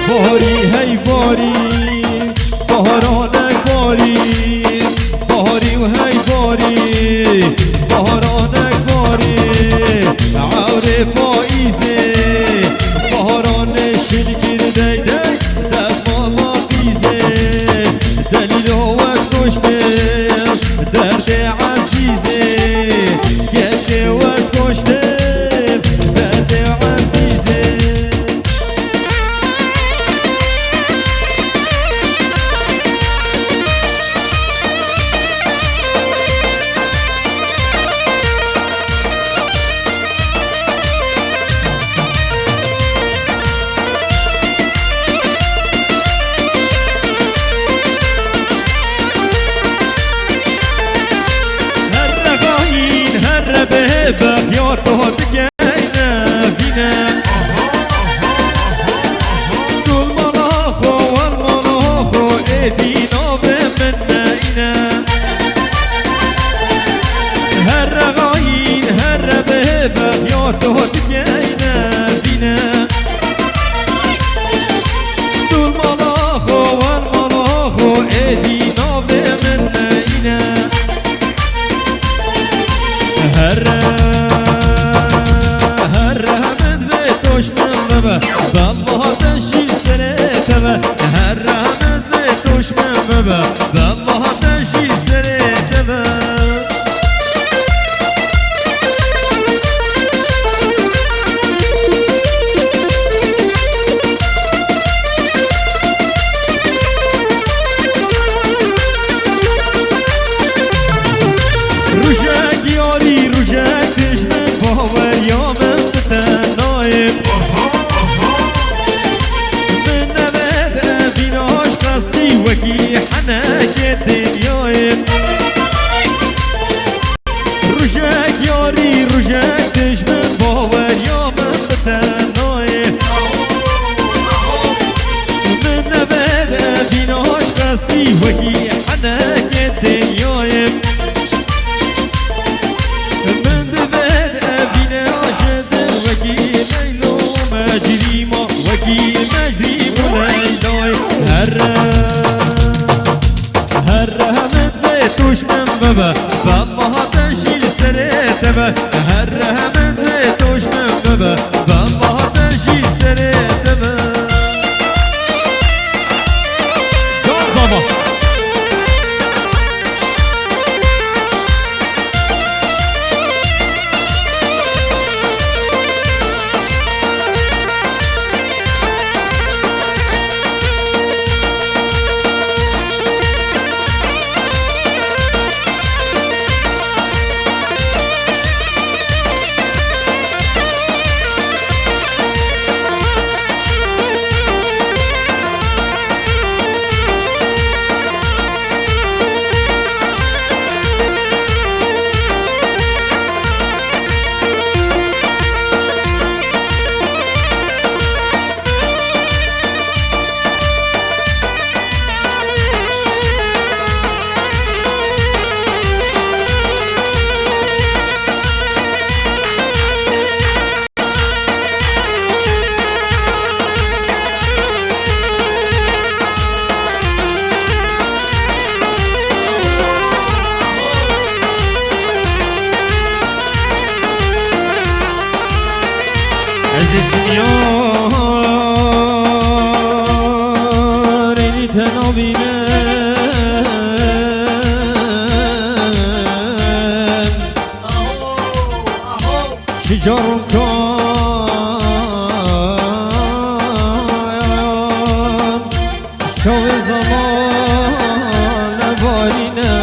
باری هی باری بهارانک باری باری و هی باری بهارانک باری عور پاییزه بهاران شلگیر دی دی دست مالا بیزه دلیل و از کشتم درد عزیزه گشته و از کشتم درد عزیزه بخ یا تو بگینه بینه دول مناخو والمناخو ایدینا به من اینه هر رقاین هر ربه بخ یا تو بگینه بینه دول مناخو والمناخو ایدینا به من اینه هر بالله تشيل سريتها هالرحمة بيتوش من بابا بالله تشيل سريتها رجاك ياري رجاك تشمن باور يا من بتنايم وكي حناك الدنيا رجاك ياري رجاك تشمن باور يا من بتناي من نبدا بيناش قصدي وكي حناك الدنيا من نبدا بيناش وكي ليلو مجري ما وكي مجري مليلوي توش من بابا بالله تشيل سريتها هر رحمت توش من بابا بالله تشيل سريتها جان بابا یاری تنابینم شجر کان شو زمان نبارینم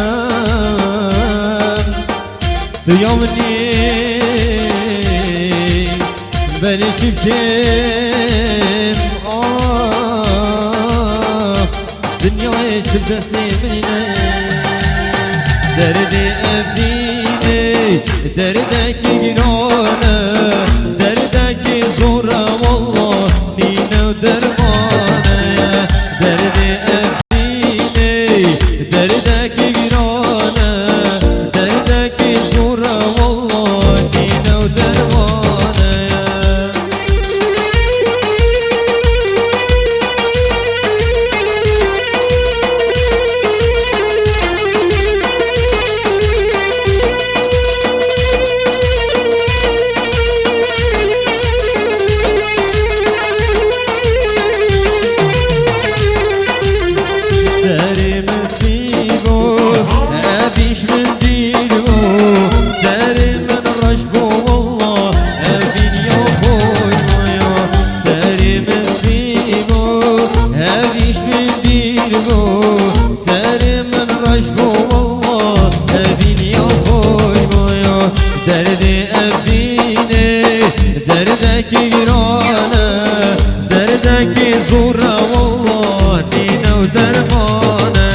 تو یامنی بلی چیبکم dünyayı çift destemine derdi evine derdeki günahına derdeki zora vallah nine dermane derdi evine derdeki günahına derdeki zora vallah nine dermane میوانه دردکی زوره والله نینه و درمانه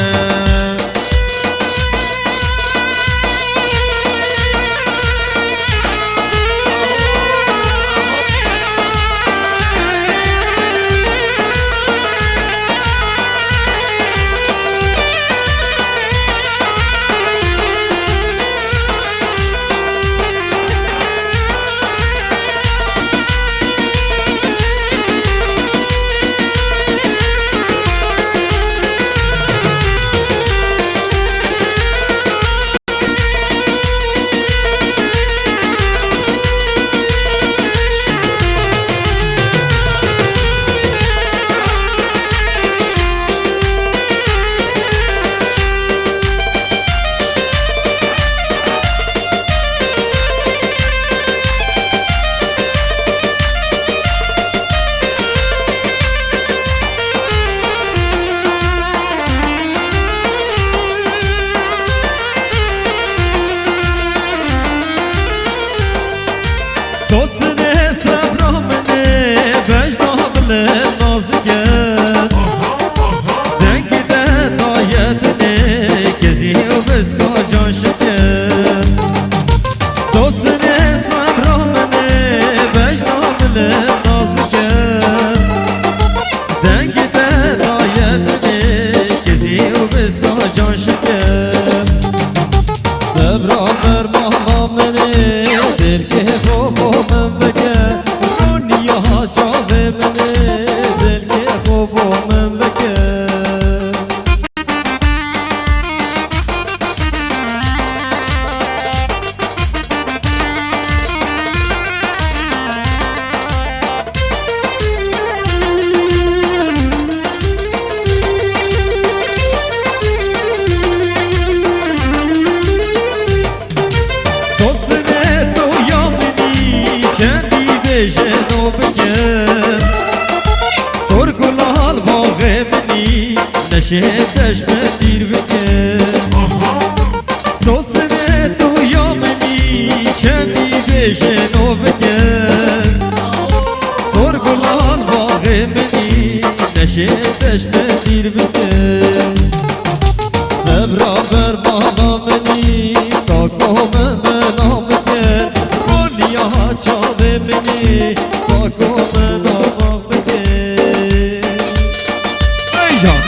سوسنه سبرامنه بجدادل نازگه دنگی ده دایدنه کزی و بسکا جان شکر سوسنه سبرامنه بجدادل نازگه دنگی ده دایدنه کزی و بسکا جان شکر سبرام برمالا منه دل که خوب من بگه دنیا جاوه منه دل که خوب من بگه سوسنه تو یامنی kendi bejen o bugün Sorgular bağımını neşe deşme bir bugün Sosene duyamını kendi bejen o bugün Sorgular bağımını neşe deşme bir bugün Sebra ver bağlamını takome menamıdır Dünya çağdı beni takome menamıdır Ey can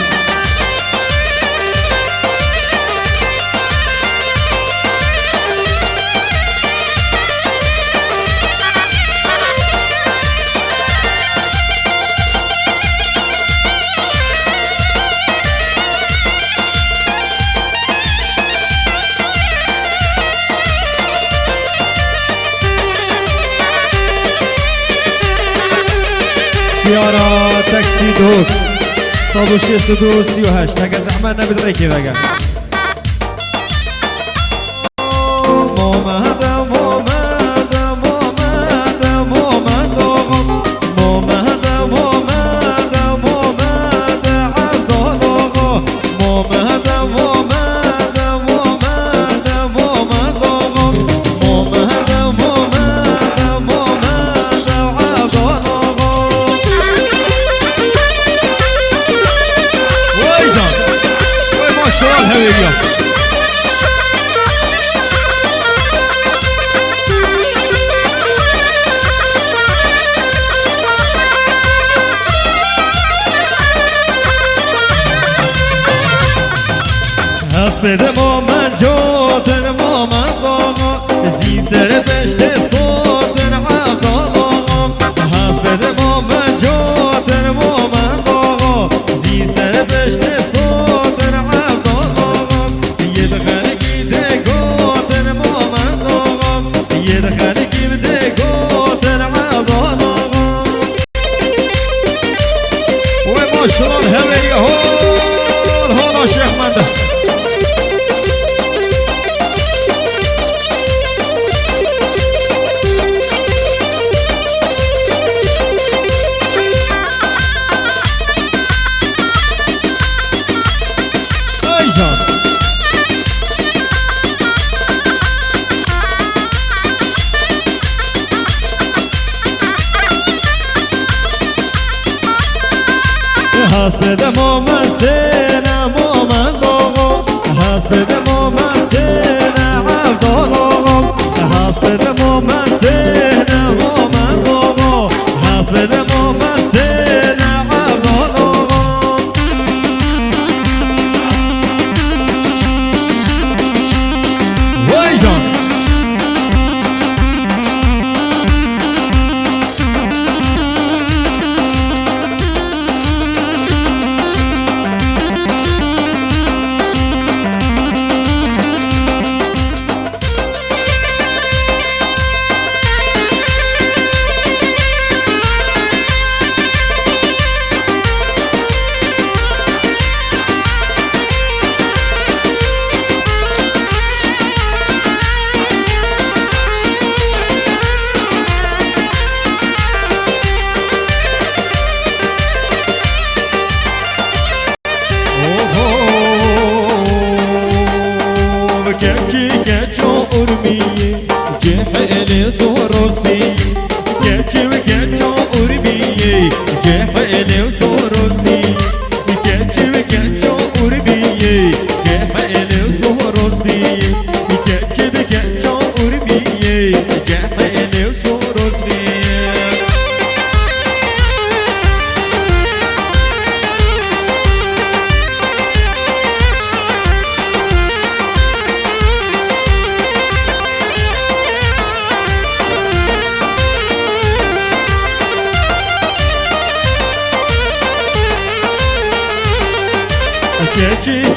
سيارة تاكسي دوك صابو شي سدو سيوهاش تاكا زعما نبي ريكي بقى Hasbede momen joden momen doğum Zin sere beşte soden abdalağım Hasbede momen joden momen doğum Zin sere beşte soden abdalağım Yedi halki de goden momen doğum Yedi halki de goden abdalağım Ve maşallah heveli hol hola şeyh mende حسب مومن سینه مومن دوغو حسب مومن سینه عبدالغو حسب مومن سینه مومن دوغو حسب مومن سینه عبدالغو وای جان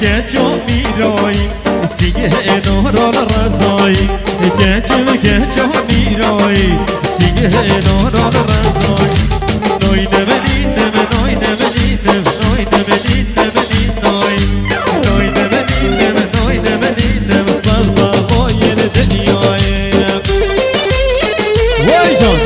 كيتشو ميروي سيجه نور الرزاي كيتشو ميروي سيجه نور الرزاي نوي نملين نوي نملين نوي نملين نملين نوي نوي نملين نوي نملين صلى بوي الدنيا واي جون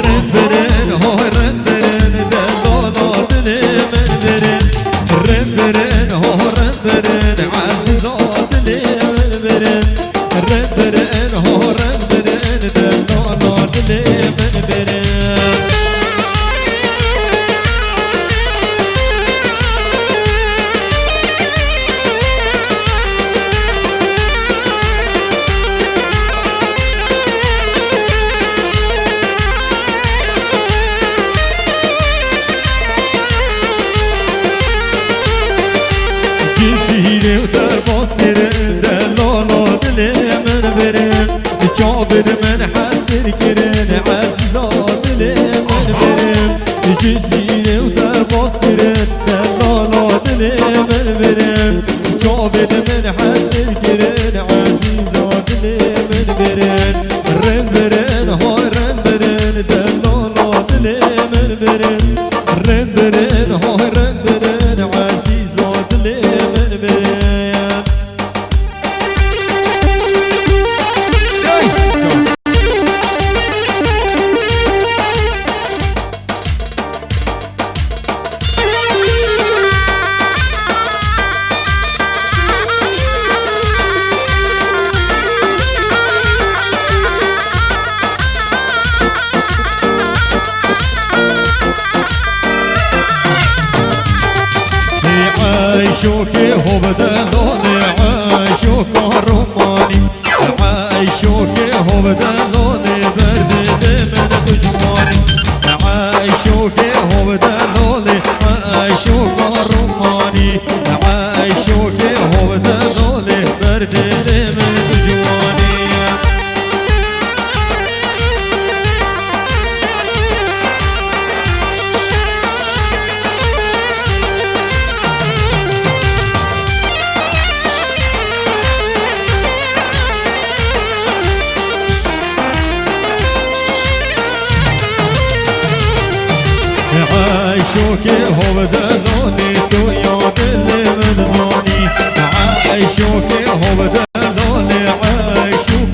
رندرن هو رندرن دلولو دلي من برن رندرن هو رندرن عزيزو دلي من برن رندرن هو رندرن دلولو دلي من برن جابر من حسن كرن عزيزات لي من برن جزيني ودار باص كرن دلالات لي من برن جابر من حسن كرن عزيزات لي من برن رن برن هاي رن برن دلالات لي من برن رن برن هاي رن برن عزيزات لي من برن عايشوكي هو بدلوني عايشوك روماني عايشوكي هو بدلوني برد من دجماني عايشوكي هو بدلوني عايشوك روماني عايشوكي هو بدلوني برد من دجماني عايشوكي هو بدلوني تو يا دل من زوني عايشوكي هو بدلوني عايشوك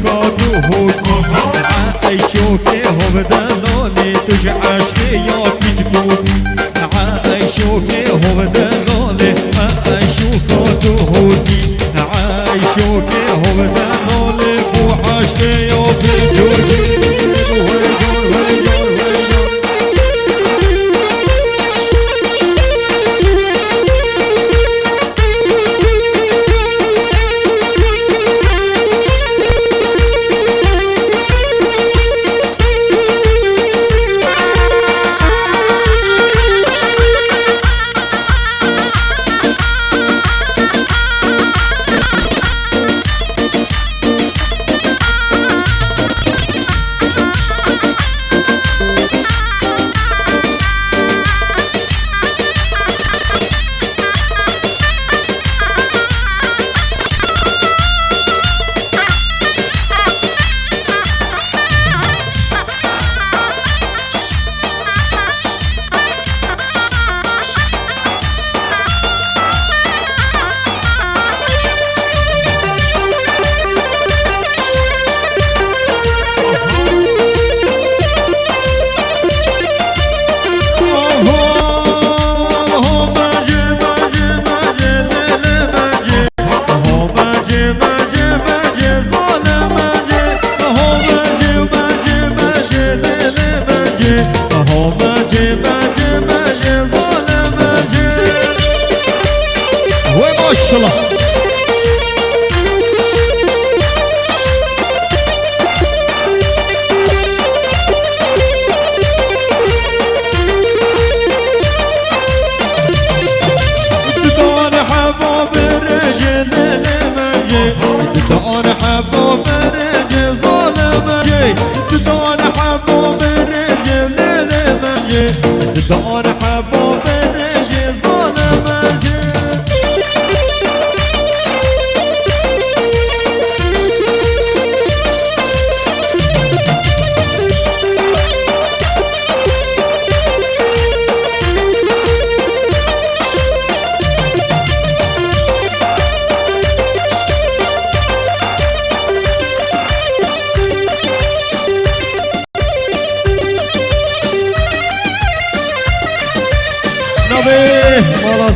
بيج عشقي يا بيج بودي عايشوكي هو دلالي عايشوكو تهودي عايشوكي هو دلالي وعشقي يا بيج بودي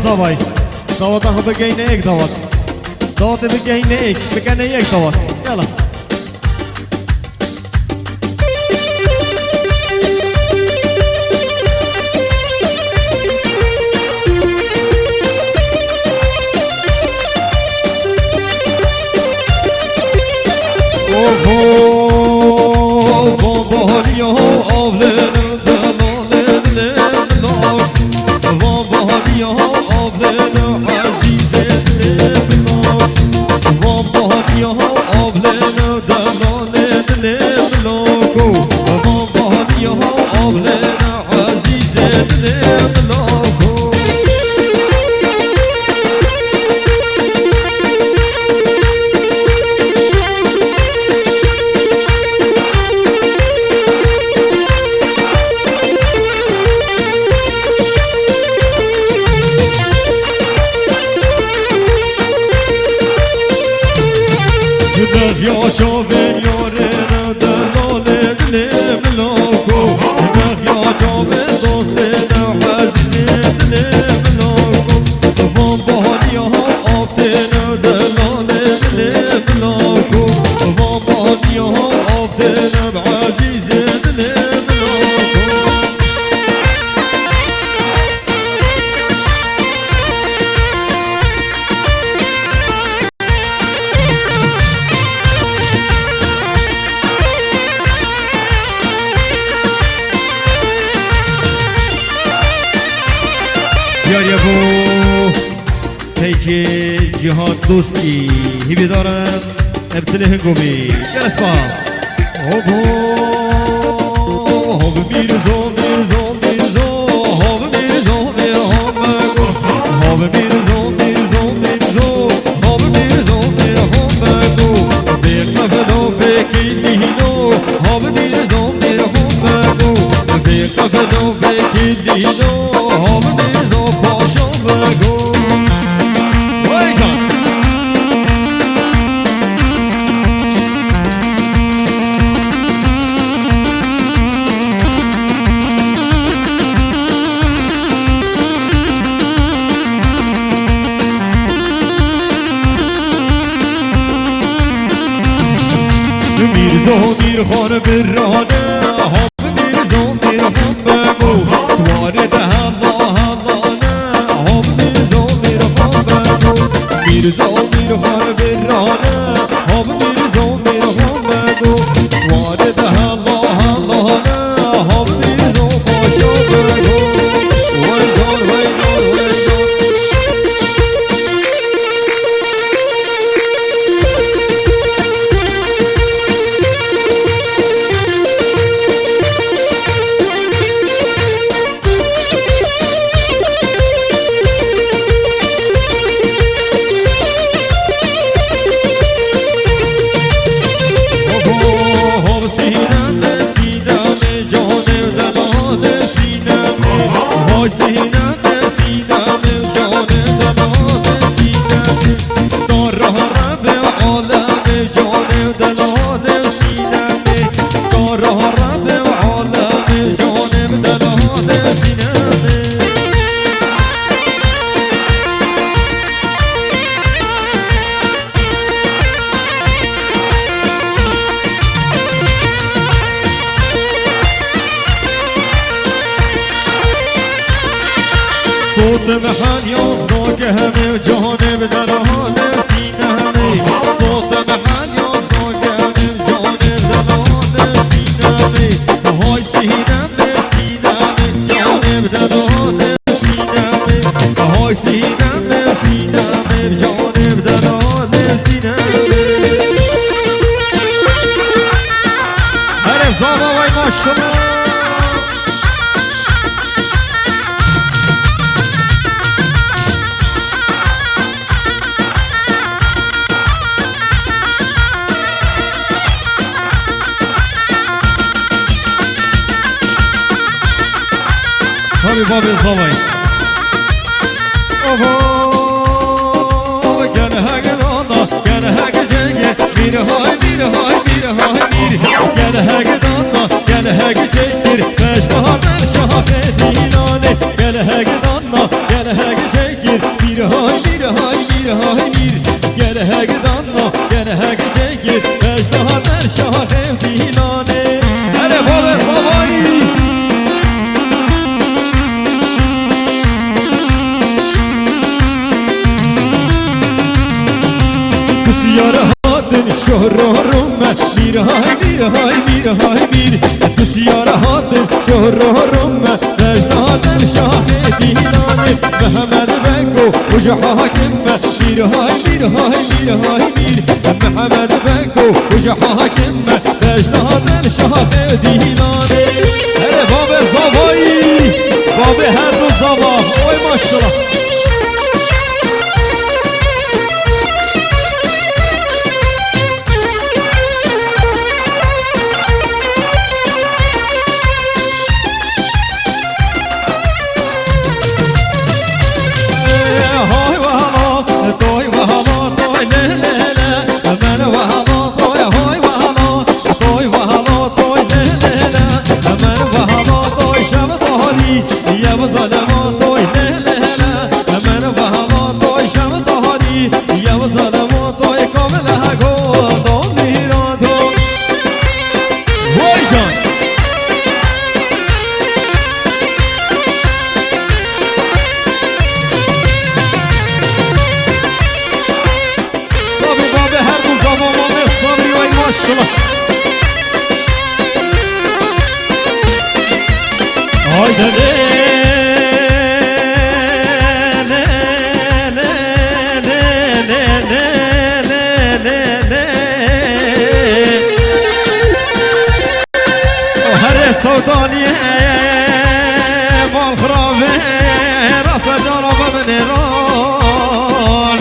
Давай, давата бегейне ek дават. Давата бегейне ek, бегейне ek дават. Yalla. دوستی هیوی دارم ابتله گوی جلس باز هو میرزو میرزو میرزو هو میرزو میرزو بگو هو میرزو میرزو میرزو هو میرزو میرزو بگو بیک نفدو بیکیلینو هو میرزو میرزو بگو بیک نفدو بیکیلینو هو میرزو پاشو بگو میرزا میر خان برانه هم میرزا میر هم بگو سواره ده الله اللهانه هم میرزا میر هم بگو میرزا میر خان برانه هم میرزا میر هم بگو سواره ده الله اللهانه هم میرزا پاشا بگو وای جان وای جان وای جان صوت محل یازده که همه جانب دلان سینه همه صوت محل یازده که همه جانب دلان سینه همه های سینه همه سینه همه جانب دلان سینه همه های سینه همه سینه همه جانب دلان سینه همه هر زاما وای ماشالله Hadi babi zavay. Oho, gel hage dana, gel hage cenge, bir hay, bir hay, bir hay, bir. Gel hage dana, gel hage cenge, beş bahardan şahe dilane. Gel hage dana, gel hage cenge, bir hay, bir hay, bir hay, bir. Gel hage dana, gel hage cenge, beş bahardan şahe dilane. Hadi babi zavay. Diyarhatın şohrume bir hay bir hay bir hay bir Diyarhatın şohrume vecdaten şahidinane Mehmet Bengo uca hakime bir hay bir hay bir hay bir Mehmet Bengo uca hakime vecdaten şahidinane Hele babe zavay babe her du zava oy maşallah سودانیه مال خرابه راس جارا من ایران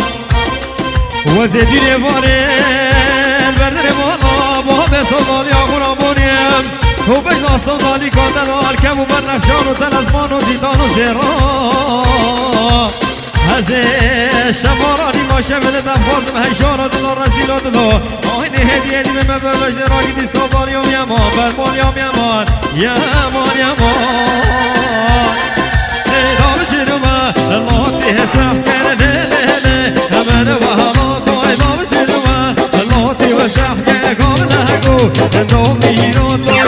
وزیدین بارن بردر مالا با به سودانی آخونا بونیم تو بجنا سودانی کندن و الکم و برنخشان و تنزمان و دیدان و زیران هزه شمارانی باشه بده دفازم هشارا دلا رسیلا دلا آینه هدیه دیمه من ببجده را گیدی سودانی و یمان برمان یا یمان یمان یمان ایدار جنوبه الله تی حساب کنه نه نه نه همه و هوا دای باب جنوبه الله تی حساب کنه کامل نگو دو میرو دو